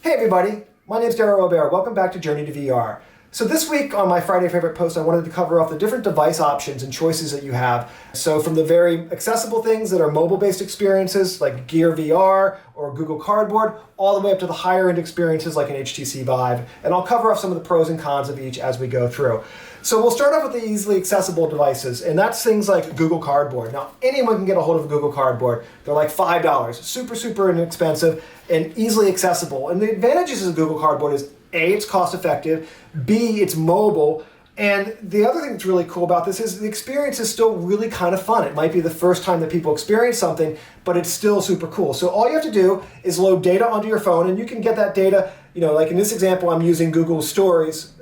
Hey everybody, my name's Darryl Robert. Welcome back to Journey to VR. So this week on my Friday Favorite Post, I wanted to cover off the different device options and choices that you have. So from the very accessible things that are mobile-based experiences like Gear VR or Google Cardboard, all the way up to the higher-end experiences like an HTC Vive. And I'll cover off some of the pros and cons of each as we go through. So we'll start off with the easily accessible devices, and that's things like Google Cardboard. Now, anyone can get a hold of a Google Cardboard. They're like $5, super inexpensive and easily accessible. And the advantages of Google Cardboard is A, it's cost effective, B, it's mobile, and the other thing that's really cool about this is the experience is still really kind of fun. It might be the first time that people experience something, but it's still super cool. So all you have to do is load data onto your phone, and you can get that data, like in this example, I'm using Google Stories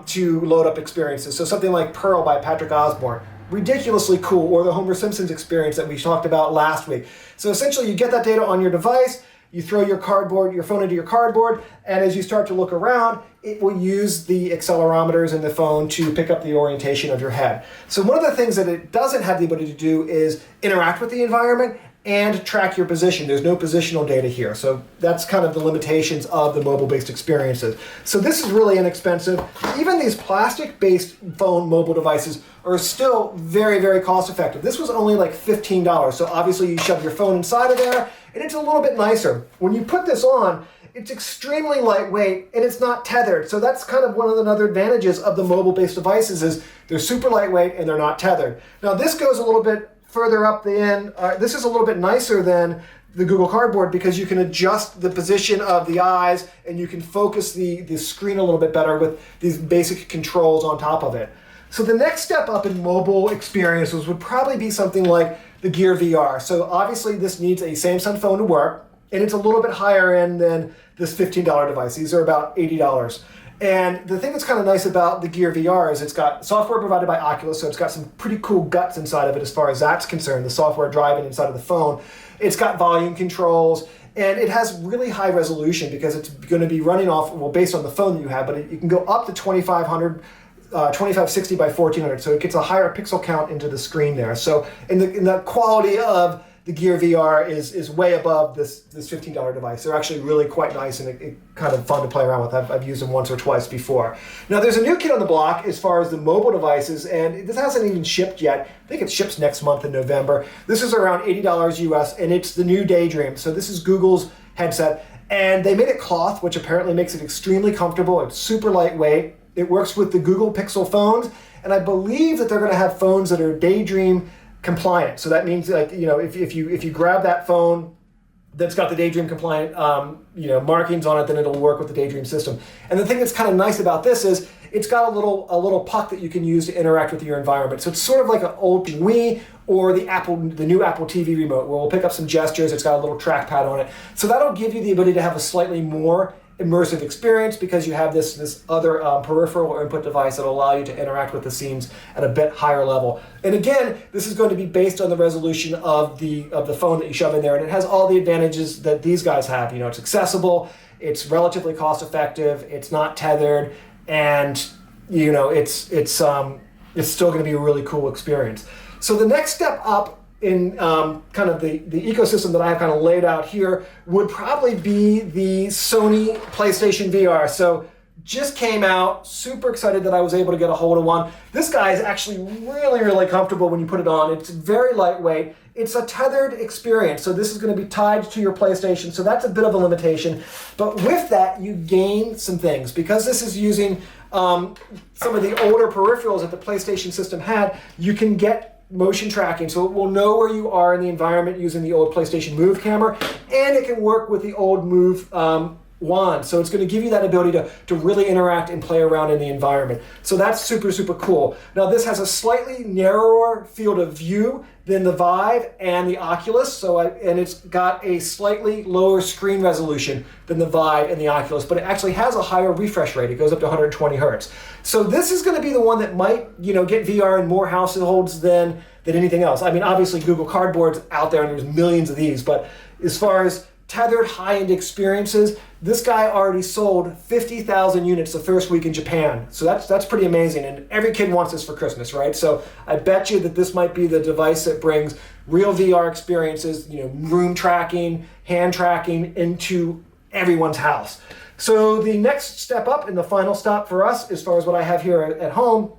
to load up experiences. So something like Pearl by Patrick Osborne, ridiculously cool, or the Homer Simpson's experience that we talked about last week. So essentially you get that data on your device, you throw your phone into your cardboard, and as you start to look around, it will use the accelerometers in the phone to pick up the orientation of your head. So one of the things that it doesn't have the ability to do is interact with the environment and track your position. There's no positional data here. So that's kind of the limitations of the mobile-based experiences. So this is really inexpensive. Even these plastic-based phone mobile devices are still very cost-effective. This was only like $15. So obviously you shove your phone inside of there, and it's a little bit nicer. When you put this on, it's extremely lightweight and it's not tethered. So that's kind of one of the other advantages of the mobile-based devices is they're super lightweight and they're not tethered. Now this goes a little bit further up the end. This is a little bit nicer than the Google Cardboard because you can adjust the position of the eyes and you can focus the screen a little bit better with these basic controls on top of it. So the next step up in mobile experiences would probably be something like the Gear VR. So obviously this needs a Samsung phone to work, and it's a little bit higher end than this $15 device. These are about $80. And the thing that's kind of nice about the Gear VR is it's got software provided by Oculus, so it's got some pretty cool guts inside of it as far as that's concerned, the software driving inside of the phone. It's got volume controls, and it has really high resolution because it's going to be running off, based on the phone that you have, but it can go up to 2560 by 1400, so it gets a higher pixel count into the screen there. So in the quality of the Gear VR is way above this $15 device. They're actually really quite nice and it kind of fun to play around with. I've used them once or twice before. Now there's a new kid on the block as far as the mobile devices, and this hasn't even shipped yet. I think it ships next month in November. This is around $80 US, and it's the new Daydream. So this is Google's headset, and they made it cloth, which apparently makes it extremely comfortable. It's super lightweight. It works with the Google Pixel phones, and I believe that they're going to have phones that are Daydream compliant. So that means if you grab that phone that's got the Daydream compliant markings on it, then it'll work with the Daydream system. And the thing that's kind of nice about this is it's got a little puck that you can use to interact with your environment. So it's sort of like an old Wii or the new Apple TV remote where we'll pick up some gestures. It's got a little trackpad on it. So that'll give you the ability to have a slightly more immersive experience because you have this other peripheral input device that will allow you to interact with the scenes at a bit higher level. And again, this is going to be based on the resolution of the phone that you shove in there, and it has all the advantages that these guys have. It's accessible, it's relatively cost effective, it's not tethered, and it's still going to be a really cool experience. So the next step up in kind of the ecosystem that I have kind of laid out here would probably be the Sony PlayStation VR. So just came out, super excited that I was able to get a hold of one. This guy is actually really comfortable when you put it on. It's very lightweight. It's a tethered experience, so this is going to be tied to your PlayStation, so that's a bit of a limitation. But with that, you gain some things. Because this is using some of the older peripherals that the PlayStation system had, you can get motion tracking, so it will know where you are in the environment using the old PlayStation Move camera, and it can work with the old Move wand. So it's going to give you that ability to really interact and play around in the environment. So that's super cool. Now this has a slightly narrower field of view than the Vive and the Oculus, and it's got a slightly lower screen resolution than the Vive and the Oculus, but it actually has a higher refresh rate. It goes up to 120 hertz. So this is going to be the one that might, get VR in more households than anything else. I mean, obviously Google Cardboard's out there and there's millions of these, but as far as tethered high-end experiences, this guy already sold 50,000 units the first week in Japan. So that's pretty amazing, and every kid wants this for Christmas, right? So I bet you that this might be the device that brings real VR experiences, room tracking, hand tracking into everyone's house. So the next step up and the final stop for us, as far as what I have here at home,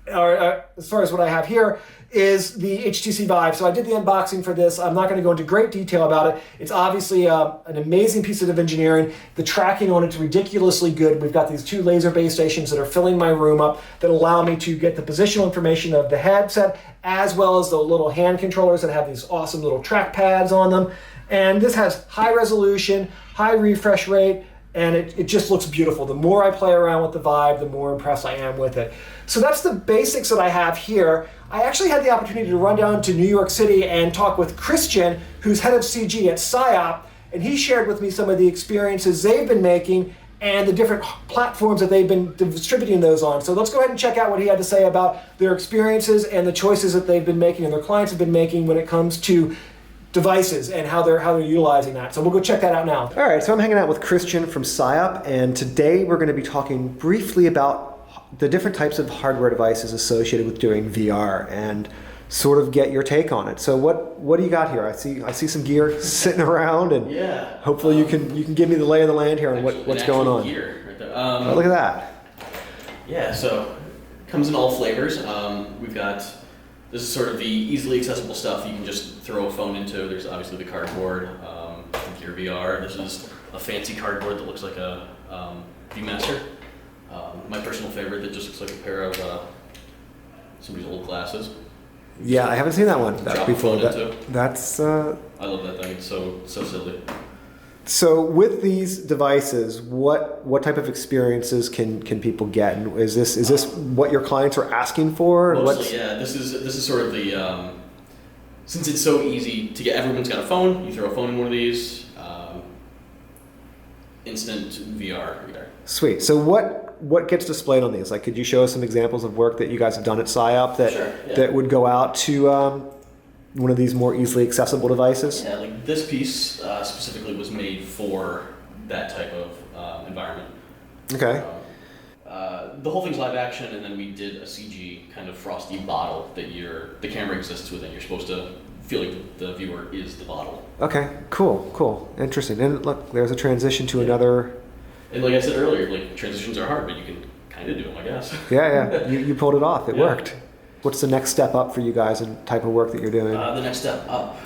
or as far as what I have here, is the HTC Vive. So I did the unboxing for this. I'm not going to go into great detail about it. It's obviously an amazing piece of engineering. The tracking on it's ridiculously good. We've got these 2 laser base stations that are filling my room up that allow me to get the positional information of the headset, as well as the little hand controllers that have these awesome little track pads on them. And this has high resolution, high refresh rate, and it just looks beautiful. The more I play around with the Vive, the more impressed I am with it. So that's the basics that I have here. I actually had the opportunity to run down to New York City and talk with Christian, who's head of CG at PSYOP, and he shared with me some of the experiences they've been making and the different platforms that they've been distributing those on. So let's go ahead and check out what he had to say about their experiences and the choices that they've been making and their clients have been making when it comes to devices and how they're utilizing that. So we'll go check that out now. All right, so I'm hanging out with Christian from PSYOP, and today we're going to be talking briefly about the different types of hardware devices associated with doing VR and sort of get your take on it. So what do you got here? I see some gear sitting around, and hopefully you can give me the lay of the land here on what's going on. Gear right there. Oh, look at that. Yeah, so comes in all flavors. We've got, this is sort of the easily accessible stuff you can just throw a phone into. There's obviously the cardboard, Gear VR. This is a fancy cardboard that looks like a Viewmaster. My personal favorite that just looks like a pair of somebody's old glasses. Yeah, I haven't seen that one before. That's I love that thing. It's so silly. So with these devices, what type of experiences can people get? And is this what your clients are asking for? Mostly, yeah. This is sort of the since it's so easy to get. Everyone's got a phone. You throw a phone in one of these. Instant VR. Sweet. So what gets displayed on these? Like, could you show us some examples of work that you guys have done at PSYOP that would go out to one of these more easily accessible devices? Yeah, like this piece specifically was made for that type of environment. Okay. The whole thing's live action, and then we did a CG kind of frosty bottle that the camera exists within. You're supposed to feel like the viewer is the bottle. Okay, cool, interesting. And look, there's a transition to another. And like I said earlier, like transitions are hard, but you can kind of do them, I guess. Yeah. You pulled it off. It worked. What's the next step up for you guys and type of work that you're doing? The next step up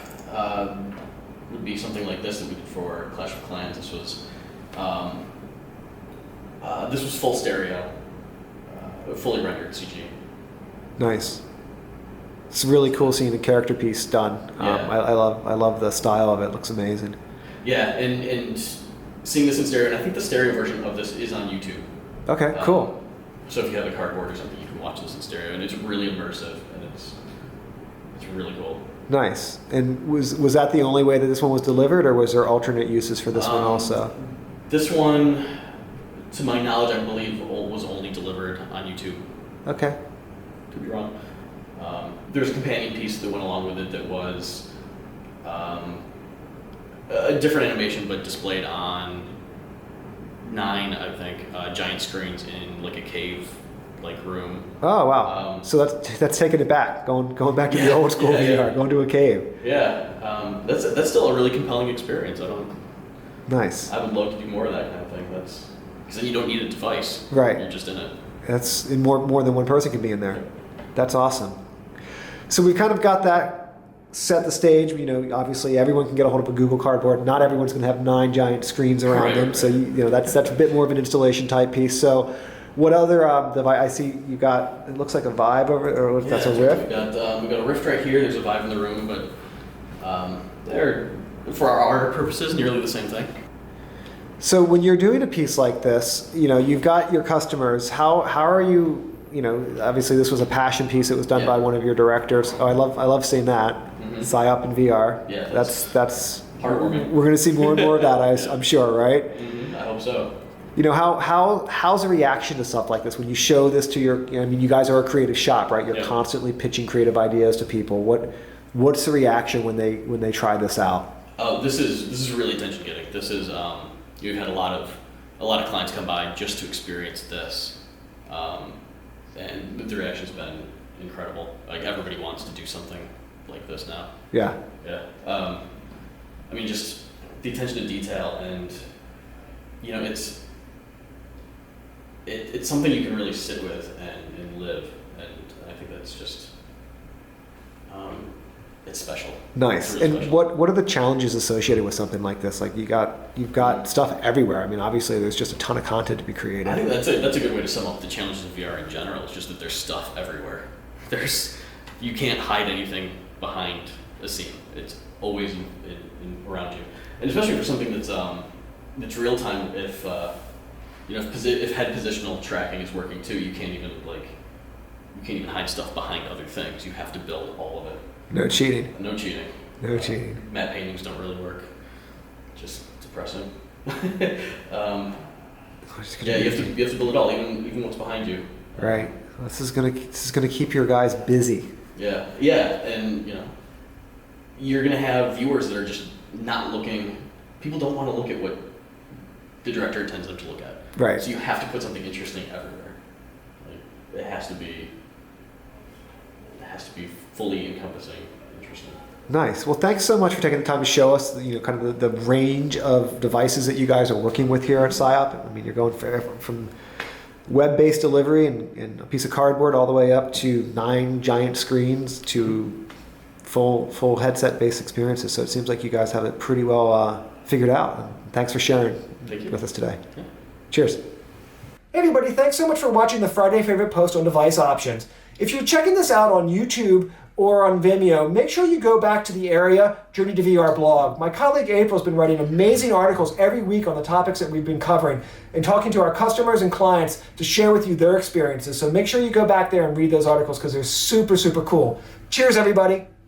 would be something like this that we did for Clash of Clans. This was full stereo, fully rendered CG. Nice. It's really cool seeing the character piece done. I love the style of it. It looks amazing. Yeah, and seeing this in stereo, and I think the stereo version of this is on YouTube. Okay, cool. So if you have a cardboard or something, you can watch this in stereo, and it's really immersive, and it's really cool. Nice. And was that the only way that this one was delivered, or was there alternate uses for this one also? This one, to my knowledge, I believe was only delivered on YouTube. Okay. Could be wrong. There's a companion piece that went along with it that was a different animation, but displayed on 9, I think, giant screens in like a cave-like room. Oh wow! So that's taking it back, going back to the old school VR, going to a cave. Yeah, that's still a really compelling experience. Nice. I would love to do more of that kind of thing. Because then you don't need a device. Right. You're just in it. That's more than one person can be in there. That's awesome. So we kind of got that set the stage. You know, obviously everyone can get a hold of a Google Cardboard. Not everyone's going to have 9 giant screens around them. Right. So that's a bit more of an installation type piece. So what other device? I see you got. It looks like a Vive over, or that's a Rift. We got a Rift right here. There's a Vive in the room, but they're for our art purposes nearly the same thing. So when you're doing a piece like this, you've got your customers. How are you? Obviously this was a passion piece that was done by one of your directors. Oh, I love seeing that. Mm-hmm. PSYOP and VR. Yeah, that's heartwarming. We're going to see more and more of that, I'm sure, right? Mm-hmm. I hope so. How's the reaction to stuff like this when you show this to you guys are a creative shop, right? You're constantly pitching creative ideas to people. What's the reaction when they try this out? Oh, this is really attention getting. This is you've had a lot of clients come by just to experience this. And the reaction's been incredible. Like everybody wants to do something like this now. Yeah. Yeah. Just the attention to detail and you know, it's something you can really sit with and live, and I think that's just it's special. Nice. It's really And special. what are the challenges associated with something like this? Like you've got stuff everywhere. I mean, obviously there's just a ton of content to be created. I think that's a good way to sum up the challenges of VR in general. It's just that there's stuff everywhere. You can't hide anything behind a scene. It's always around you, and especially for something that's real time. If if head positional tracking is working too, you can't even hide stuff behind other things. You have to build all of it. No cheating. No cheating. No cheating. Matte paintings don't really work. Just depressing. Yeah, you have to build it all, even what's behind you. Right. This is gonna keep your guys busy. Yeah, and you're gonna have viewers that are just not looking. People don't want to look at what the director intends them to look at. Right. So you have to put something interesting everywhere. Like it has to be fully encompassing, interesting. Nice. Well, thanks so much for taking the time to show us, kind of the range of devices that you guys are working with here at PsyOp. I mean, you're going from web-based delivery and a piece of cardboard all the way up to 9 giant screens to full headset-based experiences. So it seems like you guys have it pretty well figured out. And thanks for sharing with us today. Yeah. Cheers. Hey everybody, thanks so much for watching the Friday Favorite Post on device options. If you're checking this out on YouTube or on Vimeo, make sure you go back to the Area Journey to VR blog. My colleague April's been writing amazing articles every week on the topics that we've been covering and talking to our customers and clients to share with you their experiences. So make sure you go back there and read those articles because they're super, super cool. Cheers, everybody.